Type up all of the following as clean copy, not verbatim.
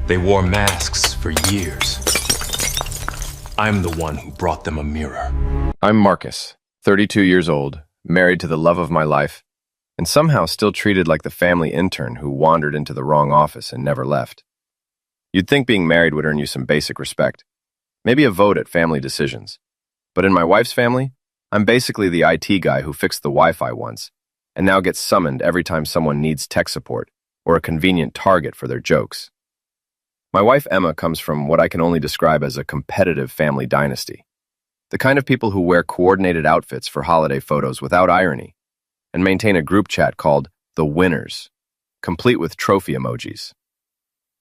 They wore masks for years. I'm the one who brought them a mirror. I'm Marcus, 32 years old, married to the love of my life, and somehow still treated like the family intern who wandered into the wrong office and never left. You'd think being married would earn you some basic respect, maybe a vote at family decisions. But in my wife's family, I'm basically the IT guy who fixed the Wi-Fi once, and now gets summoned every time someone needs tech support or a convenient target for their jokes. My wife Emma comes from what I can only describe as a competitive family dynasty. The kind of people who wear coordinated outfits for holiday photos without irony, and maintain a group chat called The Winners, complete with trophy emojis.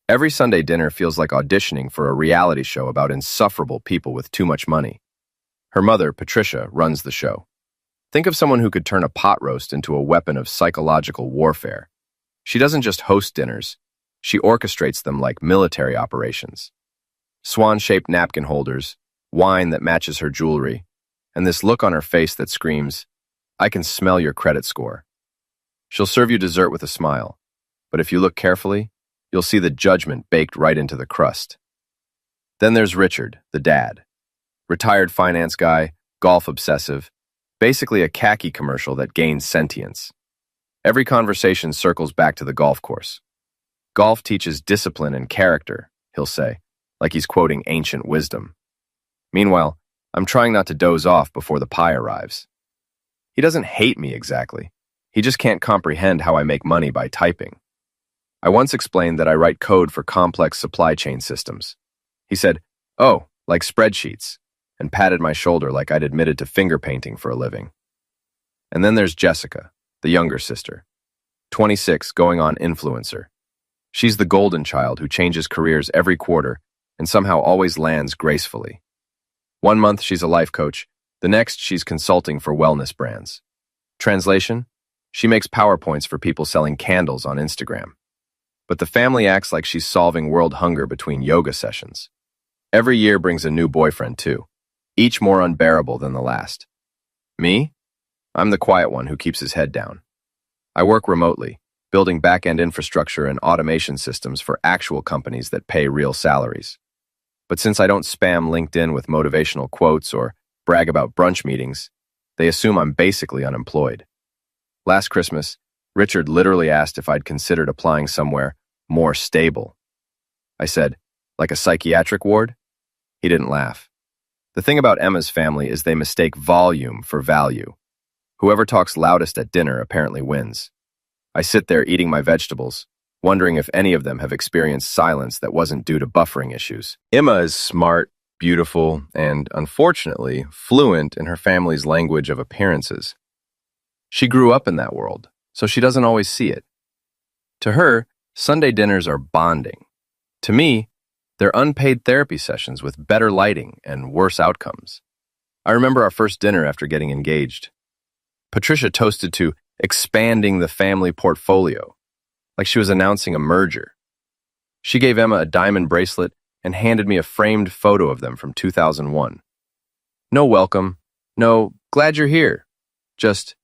Every Sunday dinner feels like auditioning for a reality show about insufferable people with too much money. Her mother, Patricia, runs the show. Think of someone who could turn a pot roast into a weapon of psychological warfare. She doesn't just host dinners, she orchestrates them like military operations. Swan-shaped napkin holders, wine that matches her jewelry, and this look on her face that screams, "I can smell your credit score." She'll serve you dessert with a smile, but if you look carefully, you'll see the judgment baked right into the crust. Then there's Richard, the dad. Retired finance guy, golf obsessive, basically a khaki commercial that gains sentience. Every conversation circles back to the golf course. Golf teaches discipline and character, he'll say, like he's quoting ancient wisdom. Meanwhile, I'm trying not to doze off before the pie arrives. He doesn't hate me exactly. He just can't comprehend how I make money by typing. I once explained that I write code for complex supply chain systems. He said, "Oh, like spreadsheets," and patted my shoulder like I'd admitted to finger painting for a living. And then there's Jessica, the younger sister. 26, going on influencer. She's the golden child who changes careers every quarter and somehow always lands gracefully. One month she's a life coach, the next she's consulting for wellness brands. Translation? She makes PowerPoints for people selling candles on Instagram. But the family acts like she's solving world hunger between yoga sessions. Every year brings a new boyfriend too, each more unbearable than the last. Me? I'm the quiet one who keeps his head down. I work remotely, building back-end infrastructure and automation systems for actual companies that pay real salaries. But since I don't spam LinkedIn with motivational quotes or brag about brunch meetings, they assume I'm basically unemployed. Last Christmas, Richard literally asked if I'd considered applying somewhere more stable. I said, "Like a psychiatric ward?" He didn't laugh. The thing about Emma's family is they mistake volume for value. Whoever talks loudest at dinner apparently wins. I sit there eating my vegetables, wondering if any of them have experienced silence that wasn't due to buffering issues. Emma is smart, beautiful, and, unfortunately, fluent in her family's language of appearances. She grew up in that world, so she doesn't always see it. To her, Sunday dinners are bonding. To me, they're unpaid therapy sessions with better lighting and worse outcomes. I remember our first dinner after getting engaged. Patricia toasted to expanding the family portfolio, like she was announcing a merger. She gave Emma a diamond bracelet and handed me a framed photo of them from 2001. No welcome, no glad you're here, just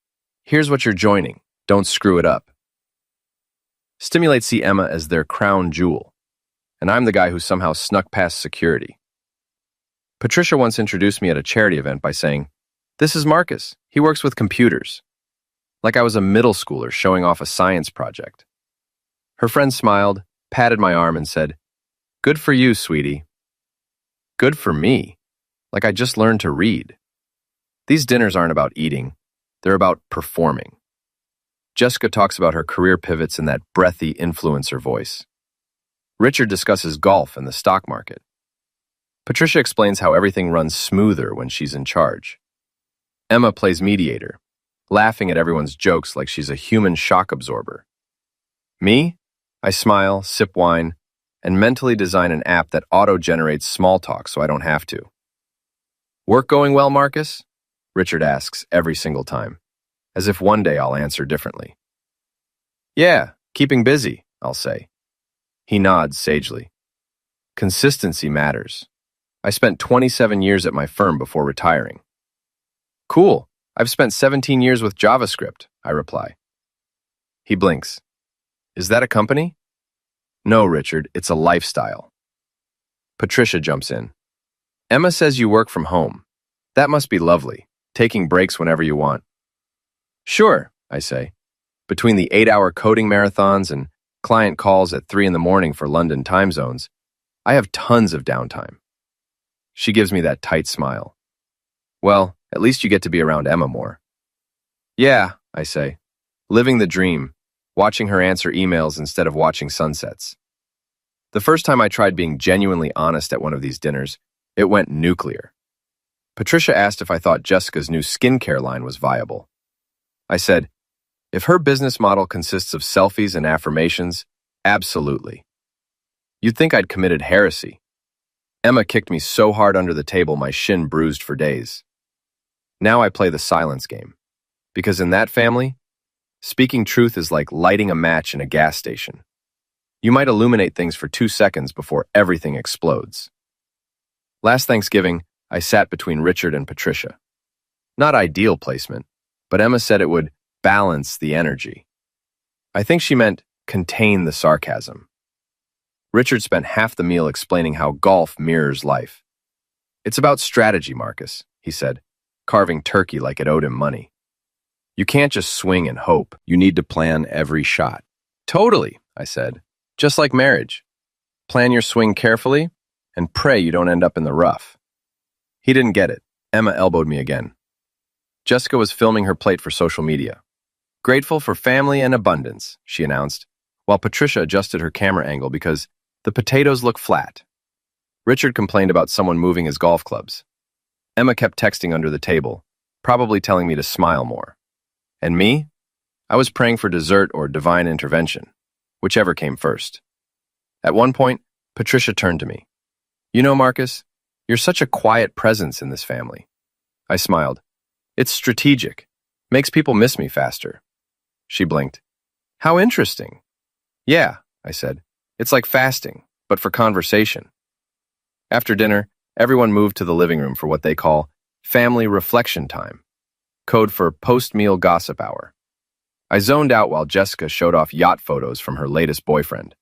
here's what you're joining, don't screw it up. Stimulates see Emma as their crown jewel, and I'm the guy who somehow snuck past security. Patricia once introduced me at a charity event by saying, "This is Marcus, he works with computers." Like I was a middle schooler showing off a science project. Her friend smiled, patted my arm, and said, "Good for you, sweetie." Good for me, like I just learned to read. These dinners aren't about eating, they're about performing. Jessica talks about her career pivots in that breathy influencer voice. Richard discusses golf and the stock market. Patricia explains how everything runs smoother when she's in charge. Emma plays mediator, laughing at everyone's jokes like she's a human shock absorber. Me? I smile, sip wine, and mentally design an app that auto-generates small talk so I don't have to. "Work going well, Marcus?" Richard asks every single time, as if one day I'll answer differently. "Yeah, keeping busy," I'll say. He nods sagely. Consistency matters. I spent 27 years at my firm before retiring. "Cool. I've spent 17 years with JavaScript," I reply. He blinks. "Is that a company?" No, Richard, it's a lifestyle. Patricia jumps in. Emma says you work from home. That must be lovely, taking breaks whenever you want. Sure, I say. Between the 8-hour coding marathons and client calls at 3 in the morning for London time zones, I have tons of downtime. She gives me that tight smile. Well, at least you get to be around Emma more. Yeah, I say. Living the dream, watching her answer emails instead of watching sunsets. The first time I tried being genuinely honest at one of these dinners, it went nuclear. Patricia asked if I thought Jessica's new skincare line was viable. I said, if her business model consists of selfies and affirmations, absolutely. You'd think I'd committed heresy. Emma kicked me so hard under the table my shin bruised for days. Now I play the silence game. Because in that family, speaking truth is like lighting a match in a gas station. You might illuminate things for 2 seconds before everything explodes. Last Thanksgiving, I sat between Richard and Patricia. Not ideal placement, but Emma said it would balance the energy. I think she meant contain the sarcasm. Richard spent half the meal explaining how golf mirrors life. It's about strategy, Marcus, he said, carving turkey like it owed him money. You can't just swing and hope. You need to plan every shot. Totally, I said. Just like marriage. Plan your swing carefully and pray you don't end up in the rough. He didn't get it. Emma elbowed me again. Jessica was filming her plate for social media. Grateful for family and abundance, she announced, while Patricia adjusted her camera angle because the potatoes look flat. Richard complained about someone moving his golf clubs. Emma kept texting under the table, probably telling me to smile more. And me? I was praying for dessert or divine intervention, whichever came first. At one point, Patricia turned to me. You know, Marcus, you're such a quiet presence in this family. I smiled. It's strategic. Makes people miss me faster. She blinked. How interesting. Yeah, I said. It's like fasting, but for conversation. After dinner, everyone moved to the living room for what they call family reflection time, code for post-meal gossip hour. I zoned out while Jessica showed off yacht photos from her latest boyfriend.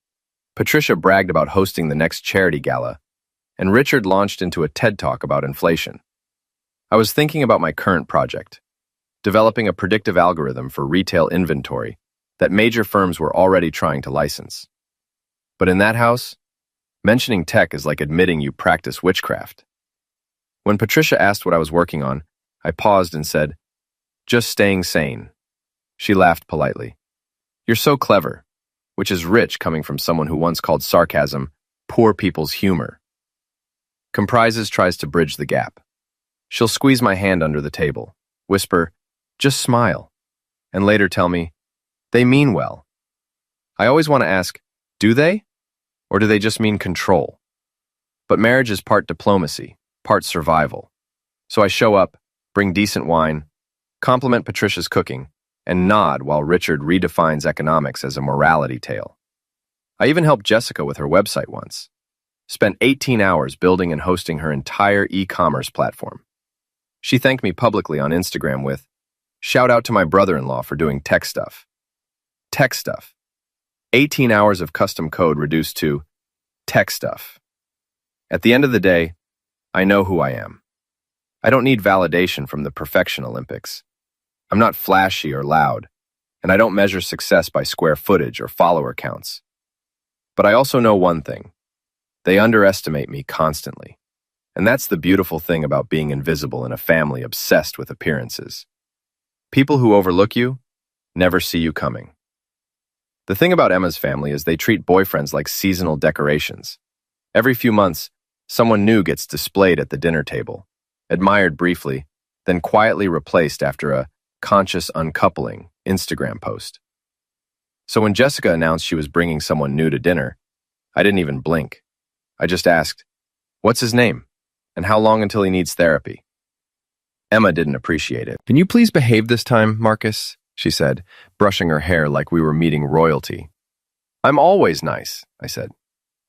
Patricia bragged about hosting the next charity gala, and Richard launched into a TED Talk about inflation. I was thinking about my current project, developing a predictive algorithm for retail inventory that major firms were already trying to license. But in that house, mentioning tech is like admitting you practice witchcraft. When Patricia asked what I was working on, I paused and said, just staying sane. She laughed politely. You're so clever, which is rich coming from someone who once called sarcasm poor people's humor. Comprises tries to bridge the gap. She'll squeeze my hand under the table, whisper, just smile, and later tell me, they mean well. I always want to ask, do they? Or do they just mean control? But marriage is part diplomacy, part survival. So I show up, bring decent wine, compliment Patricia's cooking, and nod while Richard redefines economics as a morality tale. I even helped Jessica with her website once. Spent 18 hours building and hosting her entire e-commerce platform. She thanked me publicly on Instagram with, shout out to my brother-in-law for doing tech stuff. Tech stuff. 18 hours of custom code reduced to tech stuff. At the end of the day, I know who I am. I don't need validation from the Perfection Olympics. I'm not flashy or loud, and I don't measure success by square footage or follower counts. But I also know one thing. They underestimate me constantly. And that's the beautiful thing about being invisible in a family obsessed with appearances. People who overlook you never see you coming. The thing about Emma's family is they treat boyfriends like seasonal decorations. Every few months, someone new gets displayed at the dinner table, admired briefly, then quietly replaced after a conscious uncoupling Instagram post. So when Jessica announced she was bringing someone new to dinner, I didn't even blink. I just asked, what's his name? And how long until he needs therapy? Emma didn't appreciate it. Can you please behave this time, Marcus? She said, brushing her hair like we were meeting royalty. I'm always nice, I said.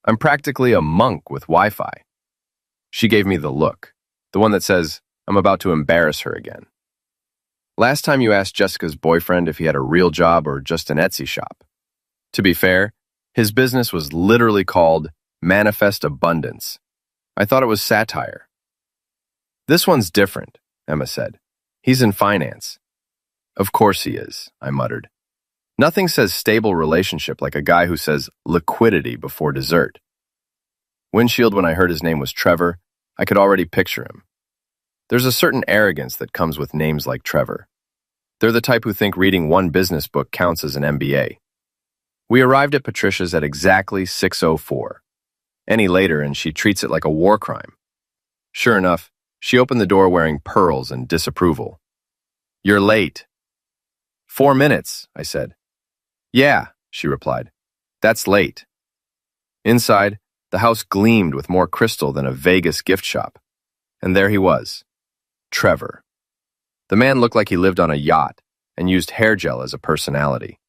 I'm practically a monk with Wi-Fi. She gave me the look, the one that says, I'm about to embarrass her again. Last time you asked Jessica's boyfriend if he had a real job or just an Etsy shop. To be fair, His business was literally called Manifest Abundance. I thought it was satire. This one's different, Emma said. He's in finance. Of course he is, I muttered. Nothing says stable relationship like a guy who says liquidity before dessert. Windshield, when I heard his name was Trevor, I could already picture him. There's a certain arrogance that comes with names like Trevor. They're the type who think reading one business book counts as an MBA. We arrived at Patricia's at exactly 6:04. Any later and she treats it like a war crime. Sure enough, she opened the door wearing pearls and disapproval. You're late. 4 minutes, I said. Yeah, she replied. That's late. Inside, the house gleamed with more crystal than a Vegas gift shop. And there he was, Trevor. The man looked like he lived on a yacht and used hair gel as a personality.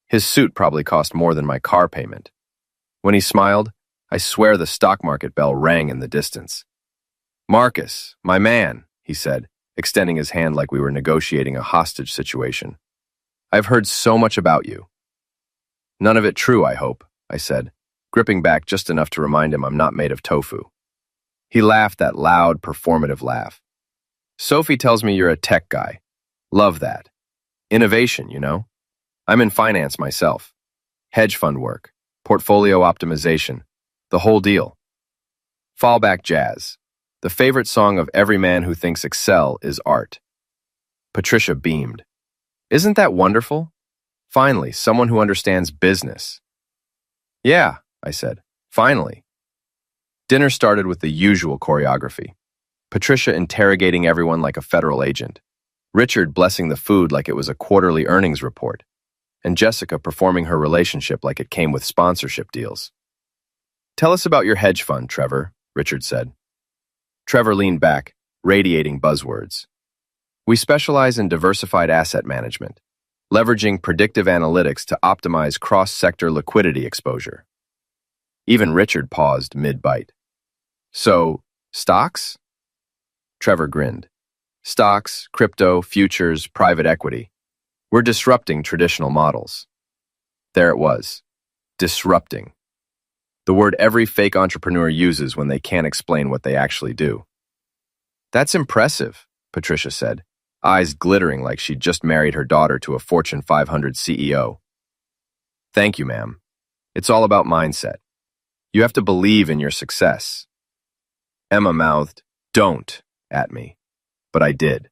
His suit probably cost more than my car payment. When he smiled, I swear the stock market bell rang in the distance. Marcus, my man, he said, extending his hand like we were negotiating a hostage situation. I've heard so much about you. None of it true, I hope, I said, gripping back just enough to remind him I'm not made of tofu. He laughed that loud, performative laugh. Sophie tells me you're a tech guy. Love that. Innovation, you know? I'm in finance myself. Hedge fund work, portfolio optimization, the whole deal. Fallback jazz. The favorite song of every man who thinks Excel is art. Patricia beamed. Isn't that wonderful? Finally, someone who understands business. Yeah, I said. Finally. Dinner started with the usual choreography. Patricia interrogating everyone like a federal agent. Richard blessing the food like it was a quarterly earnings report. And Jessica performing her relationship like it came with sponsorship deals. Tell us about your hedge fund, Trevor, Richard said. Trevor leaned back, radiating buzzwords. We specialize in diversified asset management, leveraging predictive analytics to optimize cross-sector liquidity exposure. Even Richard paused mid-bite. So, stocks? Trevor grinned. Stocks, crypto, futures, private equity. We're disrupting traditional models. There it was. Disrupting. The word every fake entrepreneur uses when they can't explain what they actually do. That's impressive, Patricia said, eyes glittering like she'd just married her daughter to a Fortune 500 CEO. Thank you, ma'am. It's all about mindset. You have to believe in your success. Emma mouthed, "Don't," at me. But I did.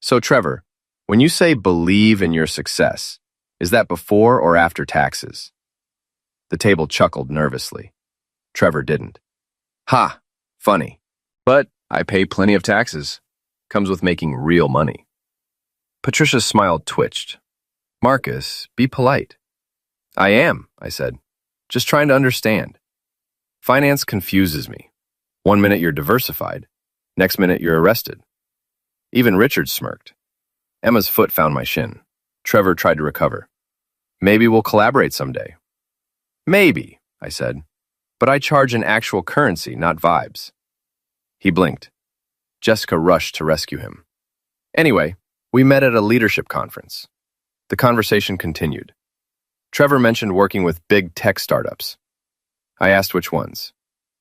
So, Trevor, when you say believe in your success, is that before or after taxes? The table chuckled nervously. Trevor didn't. Ha! Funny. But I pay plenty of taxes. Comes with making real money. Patricia's smile twitched. Marcus, be polite. I am, I said. Just trying to understand. Finance confuses me. 1 minute you're diversified. Next minute you're arrested. Even Richard smirked. Emma's foot found my shin. Trevor tried to recover. Maybe we'll collaborate someday. Maybe, I said. But I charge in actual currency, not vibes. He blinked. Jessica rushed to rescue him. Anyway, we met at a leadership conference. The conversation continued. Trevor mentioned working with big tech startups. I asked which ones.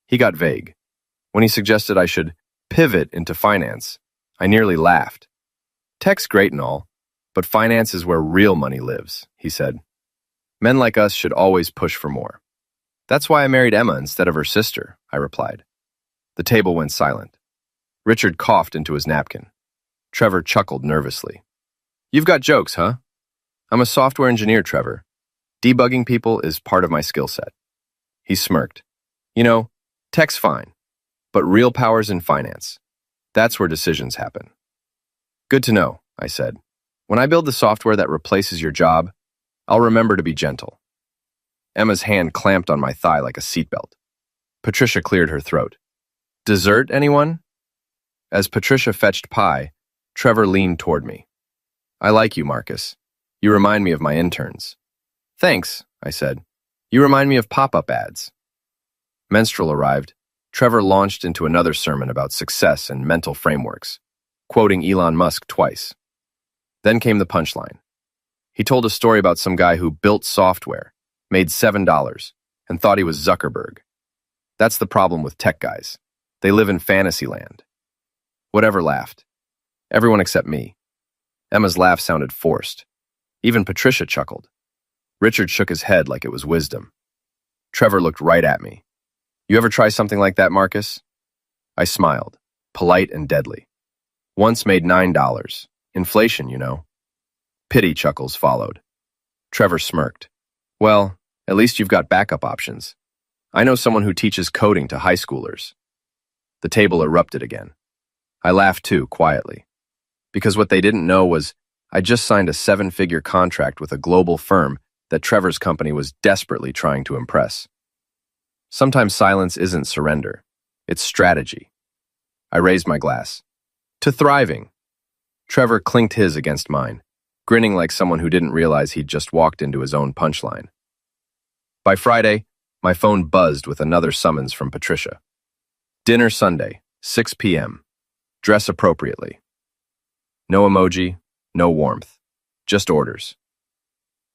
He got vague. When he suggested I should pivot into finance, I nearly laughed. Tech's great and all, but finance is where real money lives, he said. Men like us should always push for more. That's why I married Emma instead of her sister, I replied. The table went silent. Richard coughed into his napkin. Trevor chuckled nervously. You've got jokes, huh? I'm a software engineer, Trevor. Debugging people is part of my skill set. He smirked. You know, tech's fine, but real power's in finance. That's where decisions happen. Good to know, I said. When I build the software that replaces your job, I'll remember to be gentle. Emma's hand clamped on my thigh like a seatbelt. Patricia cleared her throat. Dessert, anyone? As Patricia fetched pie, Trevor leaned toward me. I like you, Marcus. You remind me of my interns. Thanks, I said. You remind me of pop-up ads. Menstrual arrived. Trevor launched into another sermon about success and mental frameworks, quoting Elon Musk twice. Then came the punchline. He told a story about some guy who built software, made $7, and thought he was Zuckerberg. That's the problem with tech guys. They live in fantasy land. Whatever laughed. Everyone except me. Emma's laugh sounded forced. Even Patricia chuckled. Richard shook his head like it was wisdom. Trevor looked right at me. You ever try something like that, Marcus? I smiled, polite and deadly. Once made $9. Inflation, you know. Pity chuckles followed. Trevor smirked. Well, at least you've got backup options. I know someone who teaches coding to high schoolers. The table erupted again. I laughed too, quietly. Because what they didn't know was I just signed a 7-figure contract with a global firm that Trevor's company was desperately trying to impress. Sometimes silence isn't surrender. It's strategy. I raised my glass. To thriving. Trevor clinked his against mine, grinning like someone who didn't realize he'd just walked into his own punchline. By Friday, my phone buzzed with another summons from Patricia. Dinner Sunday, 6 p.m. Dress appropriately. No emoji, no warmth. Just orders.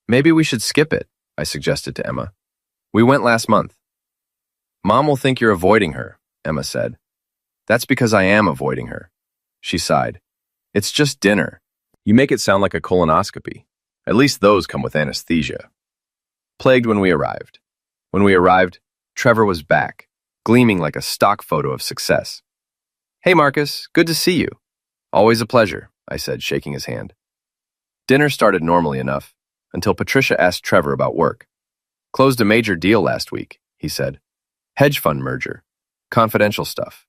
Maybe we should skip it, I suggested to Emma. We went last month. Mom will think you're avoiding her, Emma said. That's because I am avoiding her. She sighed. It's just dinner. You make it sound like a colonoscopy. At least those come with anesthesia. Plagued when we arrived. When we arrived, Trevor was back, gleaming like a stock photo of success. Hey, Marcus, good to see you. Always a pleasure, I said, shaking his hand. Dinner started normally enough, until Patricia asked Trevor about work. Closed a major deal last week, he said. Hedge fund merger. Confidential stuff.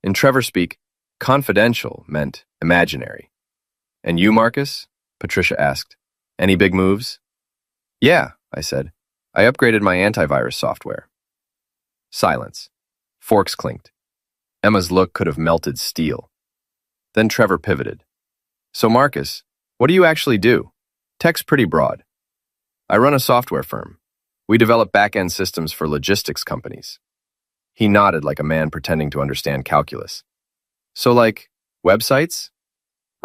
In Trevor speak, confidential meant imaginary. And you, Marcus? Patricia asked. Any big moves? Yeah, I said. I upgraded my antivirus software. Silence. Forks clinked. Emma's look could have melted steel. Then Trevor pivoted. So, Marcus, what do you actually do? Tech's pretty broad. I run a software firm. We develop back-end systems for logistics companies. He nodded like a man pretending to understand calculus. So, like, websites?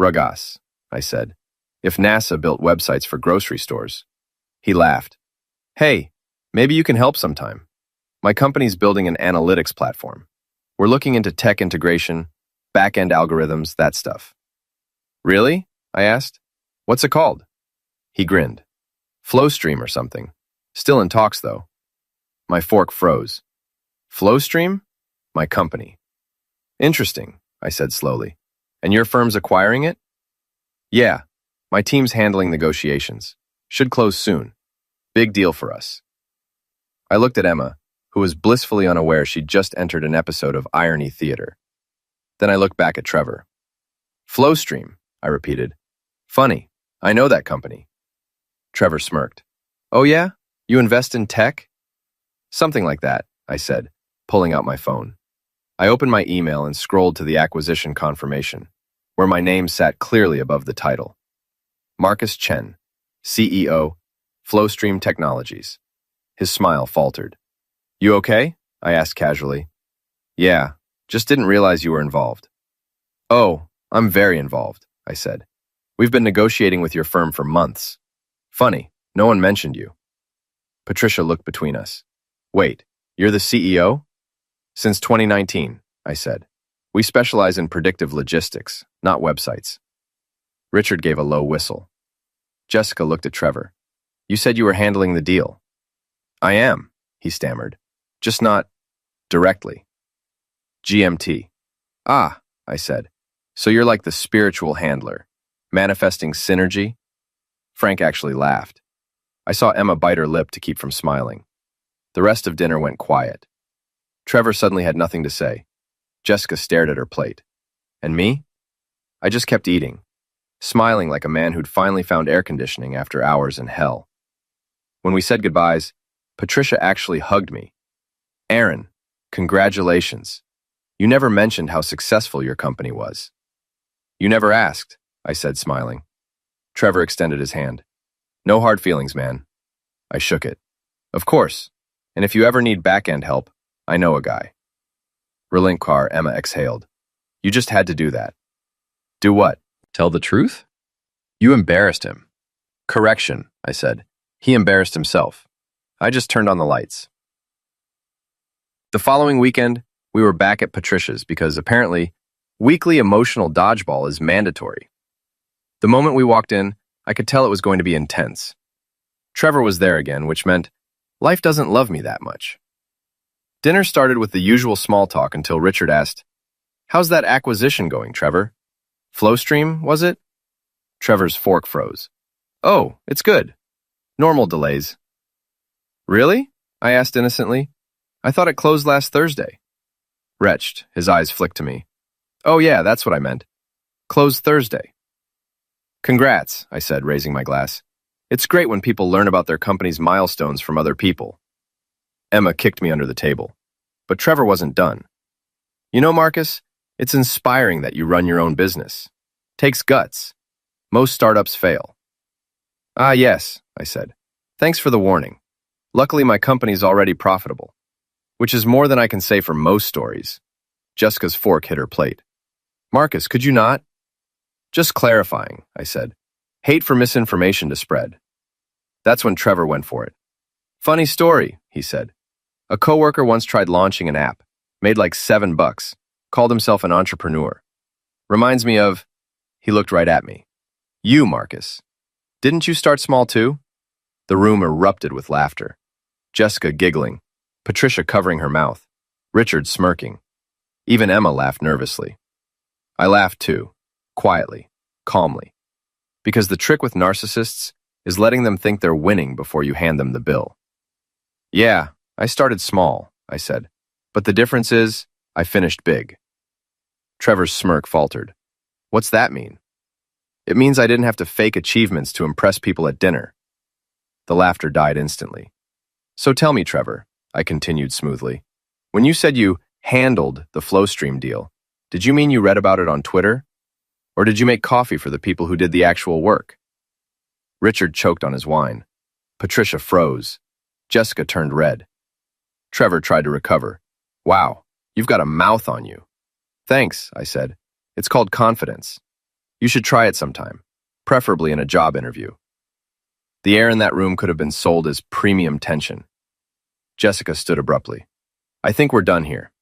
Rugas, I said. If NASA built websites for grocery stores. He laughed. Hey, maybe you can help sometime. My company's building an analytics platform. We're looking into tech integration, back-end algorithms, that stuff. Really? I asked. What's it called? He grinned. Flowstream or something. Still in talks, though. My fork froze. Flowstream? My company. Interesting, I said slowly. And your firm's acquiring it? Yeah. My team's handling negotiations. Should close soon. Big deal for us. I looked at Emma, who was blissfully unaware she'd just entered an episode of Irony Theater. Then I looked back at Trevor. Flowstream, I repeated. Funny. I know that company. Trevor smirked. Oh yeah? You invest in tech? Something like that, I said, pulling out my phone. I opened my email and scrolled to the acquisition confirmation, where my name sat clearly above the title. Marcus Chen, CEO, Flowstream Technologies. His smile faltered. You okay? I asked casually. Yeah, just didn't realize you were involved. Oh, I'm very involved, I said. We've been negotiating with your firm for months. Funny, no one mentioned you. Patricia looked between us. Wait, you're the CEO? Since 2019, I said. We specialize in predictive logistics, not websites. Richard gave a low whistle. Jessica looked at Trevor. You said you were handling the deal. I am, he stammered. Just not directly. GMT. Ah, I said. So you're like the spiritual handler, manifesting synergy? Frank actually laughed. I saw Emma bite her lip to keep from smiling. The rest of dinner went quiet. Trevor suddenly had nothing to say. Jessica stared at her plate. And me? I just kept eating, smiling like a man who'd finally found air conditioning after hours in hell. When we said goodbyes, Patricia actually hugged me. Aaron, congratulations. You never mentioned how successful your company was. You never asked, I said, smiling. Trevor extended his hand. No hard feelings, man. I shook it. Of course. And if you ever need back-end help, I know a guy. Relinquar, Emma exhaled. You just had to do that. Do what? Tell the truth? You embarrassed him. Correction, I said. He embarrassed himself. I just turned on the lights. The following weekend, we were back at Patricia's because apparently weekly emotional dodgeball is mandatory. The moment we walked in, I could tell it was going to be intense. Trevor was there again, which meant life doesn't love me that much. Dinner started with the usual small talk until Richard asked, "How's that acquisition going, Trevor? Flowstream, was it?" Trevor's fork froze. "Oh, it's good. Normal delays." "Really?" I asked innocently. "I thought it closed last Thursday." Retched, his eyes flicked to me. "Oh yeah, that's what I meant. Closed Thursday." "Congrats," I said, raising my glass. "It's great when people learn about their company's milestones from other people." Emma kicked me under the table. But Trevor wasn't done. "You know, Marcus, it's inspiring that you run your own business. Takes guts. Most startups fail." "Ah, yes," I said. "Thanks for the warning. Luckily, my company's already profitable, which is more than I can say for most stories." Jessica's fork hit her plate. "Marcus, could you not?" "Just clarifying," I said. "Hate for misinformation to spread." That's when Trevor went for it. "Funny story," he said. "A coworker once tried launching an app, made like $7, called himself an entrepreneur. Reminds me of..." He looked right at me. "You, Marcus. Didn't you start small too?" The room erupted with laughter. Jessica giggling, Patricia covering her mouth, Richard smirking. Even Emma laughed nervously. I laughed too, quietly, calmly. Because the trick with narcissists is letting them think they're winning before you hand them the bill. "Yeah, I started small," I said. "But the difference is, I finished big." Trevor's smirk faltered. "What's that mean?" "It means I didn't have to fake achievements to impress people at dinner." The laughter died instantly. "So tell me, Trevor," I continued smoothly, "when you said you handled the Flowstream deal, did you mean you read about it on Twitter? Or did you make coffee for the people who did the actual work?" Richard choked on his wine. Patricia froze. Jessica turned red. Trevor tried to recover. "Wow, you've got a mouth on you." "Thanks," I said. "It's called confidence. You should try it sometime, preferably in a job interview." The air in that room could have been sold as premium tension. Jessica stood abruptly. "I think we're done here."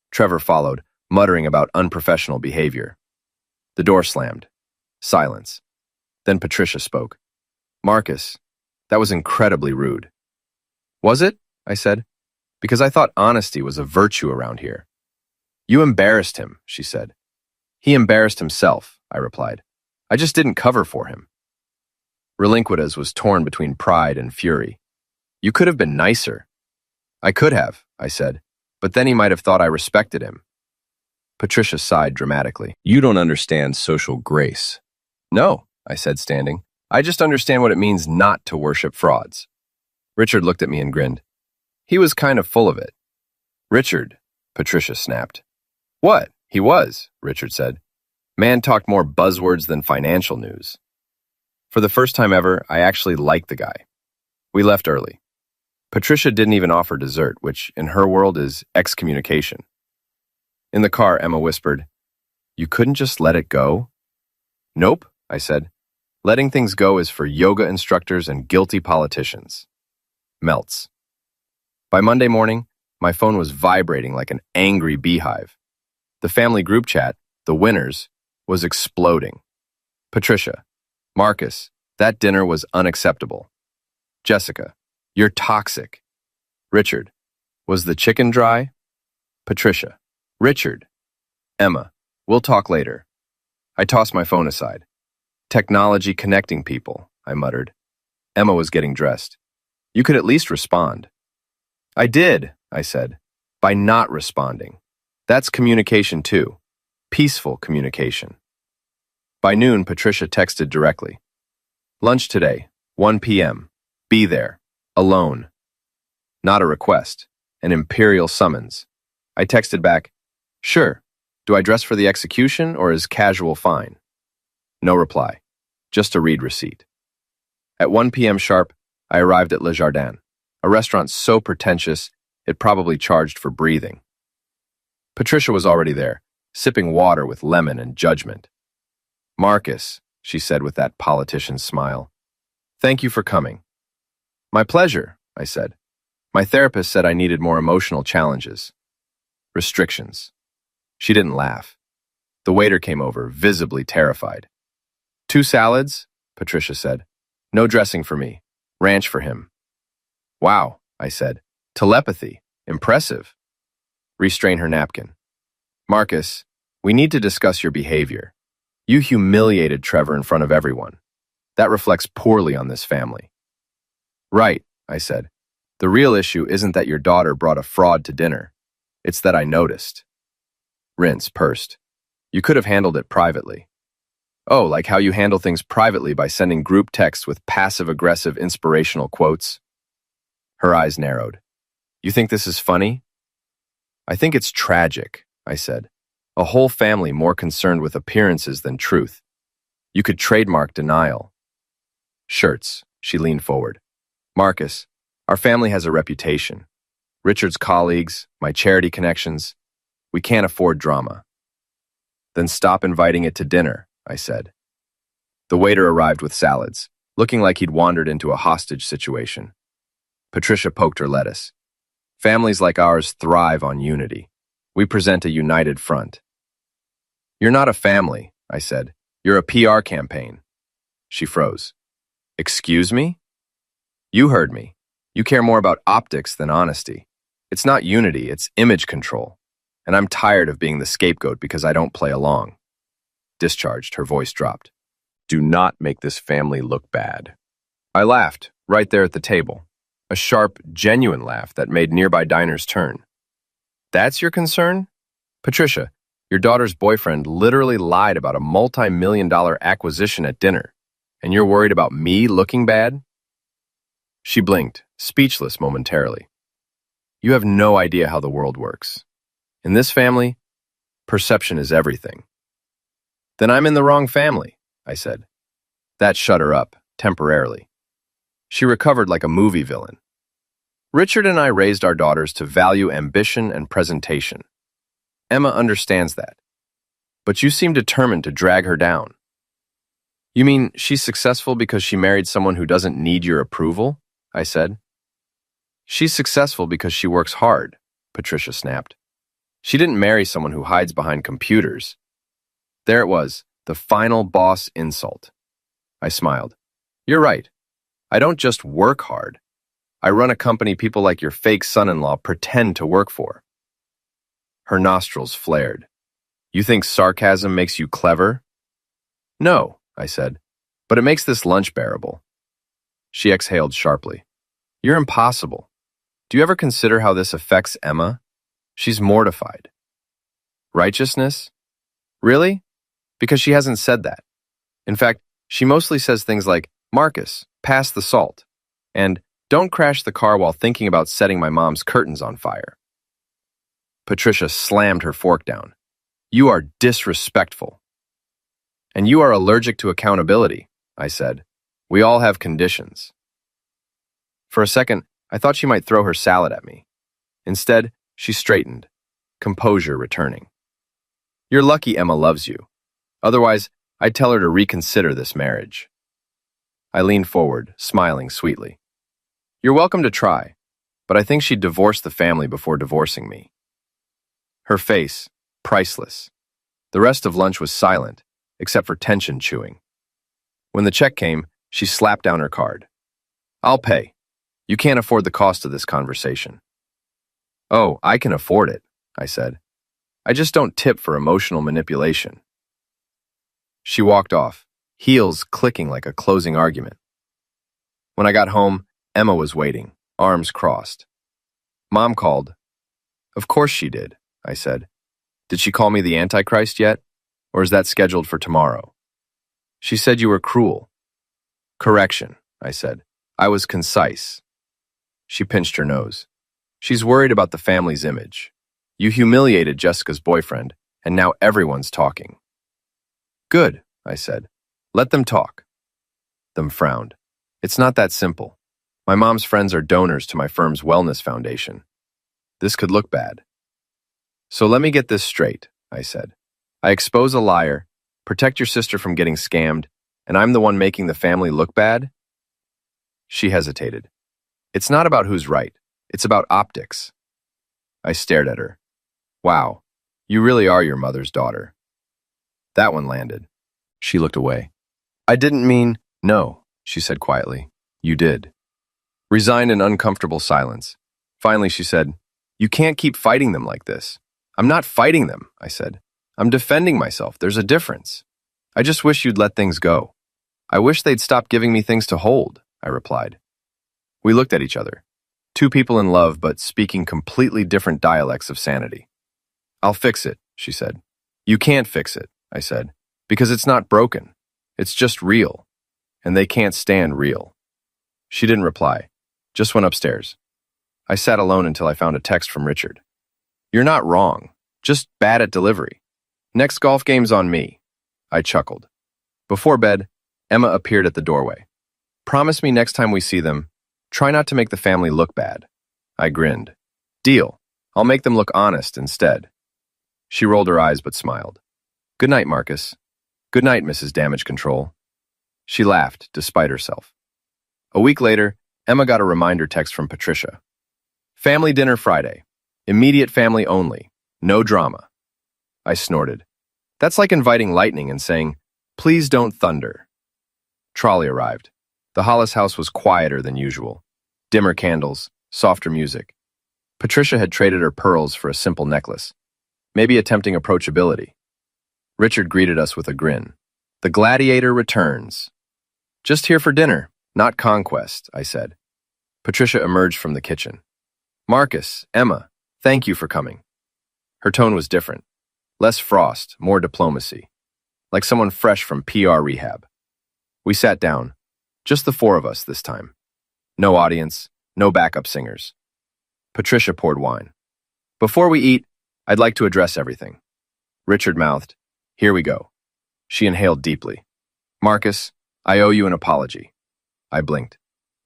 Trevor followed, muttering about unprofessional behavior. The door slammed. Silence. Then Patricia spoke. "Marcus, that was incredibly rude." "Was it?" I said. "Because I thought honesty was a virtue around here." "You embarrassed him," she said. "He embarrassed himself," I replied. "I just didn't cover for him." Relinquitas was torn between pride and fury. "You could have been nicer." "I could have," I said, "but then he might have thought I respected him." Patricia sighed dramatically. "You don't understand social grace." "No," I said, standing. "I just understand what it means not to worship frauds." Richard looked at me and grinned. He was kind of full of it. "Richard," Patricia snapped. "What? He was," Richard said. "Man talked more buzzwords than financial news." For the first time ever, I actually liked the guy. We left early. Patricia didn't even offer dessert, which in her world is excommunication. In the car, Emma whispered, "You couldn't just let it go?" "Nope," I said. "Letting things go is for yoga instructors and guilty politicians." Melts. By Monday morning, my phone was vibrating like an angry beehive. The family group chat, the winners, was exploding. Patricia, "Marcus, that dinner was unacceptable." Jessica, "You're toxic." Richard, "Was the chicken dry?" Patricia, "Richard." Emma, "We'll talk later." I tossed my phone aside. "Technology connecting people," I muttered. Emma was getting dressed. "You could at least respond." "I did," I said, "by not responding. That's communication too. Peaceful communication." By noon, Patricia texted directly. "Lunch today, 1 p.m. Be there. Alone." Not a request, an imperial summons. I texted back, "Sure. Do I dress for the execution or is casual fine?" No reply. Just a read receipt. At 1 p.m. sharp, I arrived at Le Jardin, a restaurant so pretentious it probably charged for breathing. Patricia was already there, sipping water with lemon and judgment. "Marcus," she said with that politician's smile, "thank you for coming." "My pleasure," I said. My therapist said I needed more emotional challenges. Restrictions. She didn't laugh. The waiter came over, visibly terrified. 2 salads? Patricia said. No dressing for me. Ranch for him. Wow, I said. Telepathy. Impressive. Restrain her napkin. Marcus, we need to discuss your behavior. You humiliated Trevor in front of everyone. That reflects poorly on this family. Right, I said. The real issue isn't that your daughter brought a fraud to dinner. It's that I noticed. Rinse pursed. You could have handled it privately. Oh, like how you handle things privately by sending group texts with passive-aggressive inspirational quotes? Her eyes narrowed. You think this is funny? I think it's tragic, I said. A whole family more concerned with appearances than truth. You could trademark denial. Shirts, she leaned forward. Marcus, our family has a reputation. Richard's colleagues, my charity connections. We can't afford drama. Then stop inviting it to dinner, I said. The waiter arrived with salads, looking like he'd wandered into a hostage situation. Patricia poked her lettuce. Families like ours thrive on unity. We present a united front. You're not a family, I said. You're a PR campaign. She froze. Excuse me? You heard me. You care more about optics than honesty. It's not unity, it's image control. And I'm tired of being the scapegoat because I don't play along. Discharged, her voice dropped. Do not make this family look bad. I laughed, right there at the table. A sharp, genuine laugh that made nearby diners turn. That's your concern? Patricia, your daughter's boyfriend literally lied about a multi-million-dollar acquisition at dinner, and you're worried about me looking bad? She blinked, speechless momentarily. You have no idea how the world works. In this family, perception is everything. Then I'm in the wrong family, I said. That shut her up, temporarily. She recovered like a movie villain. Richard and I raised our daughters to value ambition and presentation. Emma understands that. But you seem determined to drag her down. You mean she's successful because she married someone who doesn't need your approval? I said. She's successful because she works hard, Patricia snapped. She didn't marry someone who hides behind computers. There it was, the final boss insult. I smiled. You're right. I don't just work hard. I run a company people like your fake son-in-law pretend to work for. Her nostrils flared. You think sarcasm makes you clever? No, I said, but it makes this lunch bearable. She exhaled sharply. You're impossible. Do you ever consider how this affects Emma? She's mortified. Righteousness? Really? Because she hasn't said that. In fact, she mostly says things like, Marcus, pass the salt, and don't crash the car while thinking about setting my mom's curtains on fire. Patricia slammed her fork down. You are disrespectful. And you are allergic to accountability, I said. We all have conditions. For a second, I thought she might throw her salad at me. Instead, she straightened, composure returning. You're lucky Emma loves you. Otherwise, I'd tell her to reconsider this marriage. I leaned forward, smiling sweetly. You're welcome to try, but I think she'd divorce the family before divorcing me. Her face, priceless. The rest of lunch was silent, except for tension chewing. When the check came, she slapped down her card. I'll pay. You can't afford the cost of this conversation. Oh, I can afford it, I said. I just don't tip for emotional manipulation. She walked off, heels clicking like a closing argument. When I got home, Emma was waiting, arms crossed. Mom called. Of course she did, I said. Did she call me the Antichrist yet? Or is that scheduled for tomorrow? She said you were cruel. Correction, I said. I was concise. She pinched her nose. She's worried about the family's image. You humiliated Jessica's boyfriend, and now everyone's talking. Good, I said. Let them talk. Them frowned. It's not that simple. My mom's friends are donors to my firm's wellness foundation. This could look bad. So let me get this straight, I said. I expose a liar, protect your sister from getting scammed, and I'm the one making the family look bad? She hesitated. It's not about who's right. It's about optics. I stared at her. Wow, you really are your mother's daughter. That one landed. She looked away. I didn't mean, no, she said quietly. You did. Resigned in uncomfortable silence. Finally, she said, you can't keep fighting them like this. I'm not fighting them, I said. I'm defending myself. There's a difference. I just wish you'd let things go. I wish they'd stop giving me things to hold, I replied. We looked at each other. Two people in love, but speaking completely different dialects of sanity. I'll fix it, she said. You can't fix it, I said, because it's not broken. It's just real, and they can't stand real. She didn't reply, just went upstairs. I sat alone until I found a text from Richard. You're not wrong, just bad at delivery. Next golf game's on me. I chuckled. Before bed, Emma appeared at the doorway. Promise me next time we see them, try not to make the family look bad. I grinned. Deal. I'll make them look honest instead. She rolled her eyes but smiled. Good night, Marcus. Good night, Mrs. Damage Control. She laughed, despite herself. A week later, Emma got a reminder text from Patricia. Family dinner Friday. Immediate family only. No drama. I snorted. That's like inviting lightning and saying, please don't thunder. Trolley arrived. The Hollis house was quieter than usual. Dimmer candles, softer music. Patricia had traded her pearls for a simple necklace, maybe attempting approachability. Richard greeted us with a grin. The gladiator returns. Just here for dinner, not conquest, I said. Patricia emerged from the kitchen. Marcus, Emma, thank you for coming. Her tone was different. Less frost, more diplomacy. Like someone fresh from PR rehab. We sat down. Just the four of us this time. No audience, no backup singers. Patricia poured wine. Before we eat, I'd like to address everything. Richard mouthed, here we go. She inhaled deeply. Marcus, I owe you an apology. I blinked.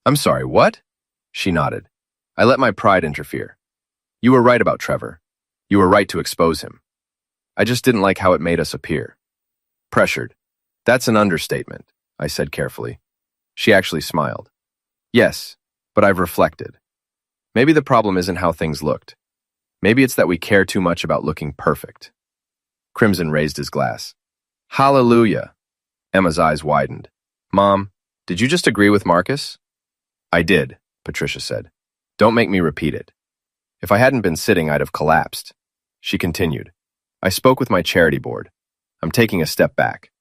I'm sorry, what? She nodded. I let my pride interfere. You were right about Trevor. You were right to expose him. I just didn't like how it made us appear. Pressured. That's an understatement, I said carefully. She actually smiled. Yes, but I've reflected. Maybe the problem isn't how things looked. Maybe it's that we care too much about looking perfect. Crimson raised his glass. Hallelujah. Emma's eyes widened. Mom, did you just agree with Marcus? I did, Patricia said. Don't make me repeat it. If I hadn't been sitting, I'd have collapsed. She continued. I spoke with my charity board. I'm taking a step back.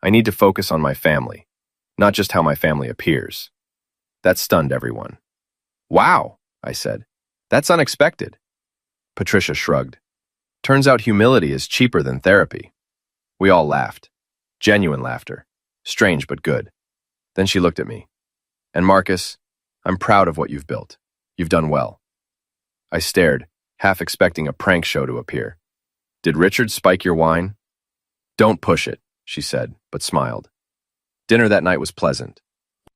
I need to focus on my family, not just how my family appears. That stunned everyone. Wow, I said. That's unexpected. Patricia shrugged. Turns out humility is cheaper than therapy. We all laughed. Genuine laughter. Strange but good. Then she looked at me. And Marcus, I'm proud of what you've built. You've done well. I stared, half expecting a prank show to appear. Did Richard spike your wine? Don't push it, she said, but smiled. Dinner that night was pleasant.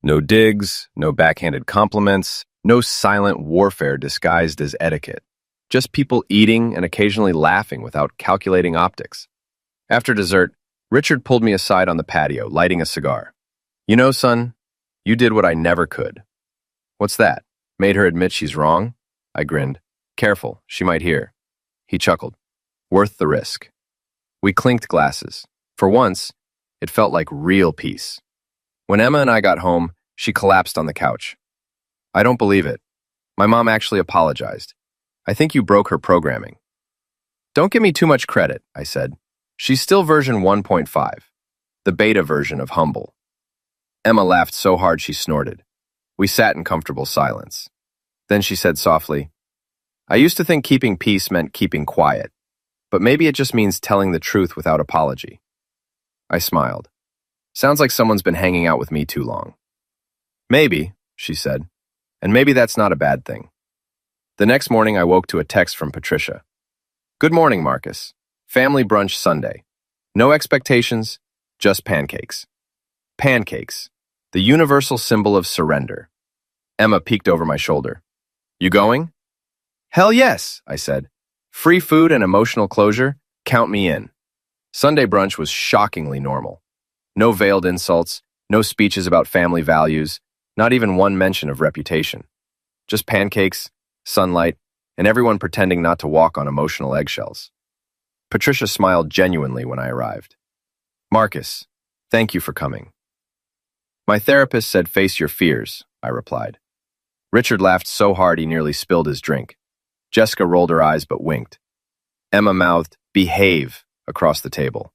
No digs, no backhanded compliments, no silent warfare disguised as etiquette. Just people eating and occasionally laughing without calculating optics. After dessert, Richard pulled me aside on the patio, lighting a cigar. You know, son, you did what I never could. What's that? Made her admit she's wrong? I grinned. Careful, she might hear. He chuckled. Worth the risk. We clinked glasses. For once, it felt like real peace. When Emma and I got home, she collapsed on the couch. I don't believe it. My mom actually apologized. I think you broke her programming. Don't give me too much credit, I said. She's still version 1.5, the beta version of humble. Emma laughed so hard she snorted. We sat in comfortable silence. Then she said softly, I used to think keeping peace meant keeping quiet, but maybe it just means telling the truth without apology. I smiled. Sounds like someone's been hanging out with me too long. Maybe, she said, and maybe that's not a bad thing. The next morning I woke to a text from Patricia. Good morning, Marcus. Family brunch Sunday. No expectations, just pancakes. Pancakes, the universal symbol of surrender. Emma peeked over my shoulder. You going? Hell yes, I said. Free food and emotional closure, count me in. Sunday brunch was shockingly normal. No veiled insults, no speeches about family values, not even one mention of reputation. Just pancakes, sunlight, and everyone pretending not to walk on emotional eggshells. Patricia smiled genuinely when I arrived. Marcus, thank you for coming. My therapist said face your fears, I replied. Richard laughed so hard he nearly spilled his drink. Jessica rolled her eyes but winked. Emma mouthed, behave, across the table.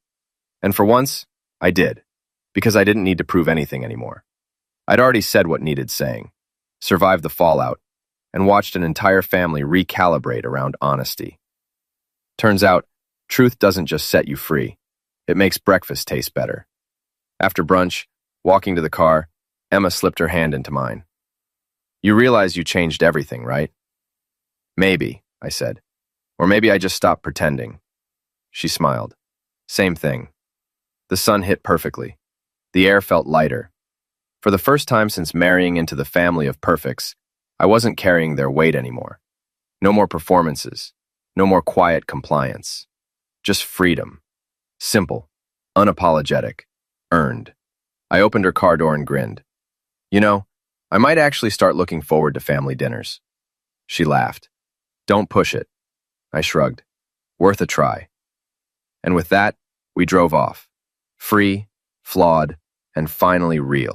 And for once, I did, because I didn't need to prove anything anymore. I'd already said what needed saying, survived the fallout, and watched an entire family recalibrate around honesty. Turns out, truth doesn't just set you free. It makes breakfast taste better. After brunch, walking to the car, Emma slipped her hand into mine. You realize you changed everything, right? Maybe, I said. Or maybe I just stopped pretending. She smiled. Same thing. The sun hit perfectly. The air felt lighter. For the first time since marrying into the family of perfects, I wasn't carrying their weight anymore. No more performances. No more quiet compliance. Just freedom. Simple. Unapologetic. Earned. I opened her car door and grinned. You know, I might actually start looking forward to family dinners. She laughed. Don't push it. I shrugged. Worth a try. And with that, we drove off. Free, flawed, and finally real.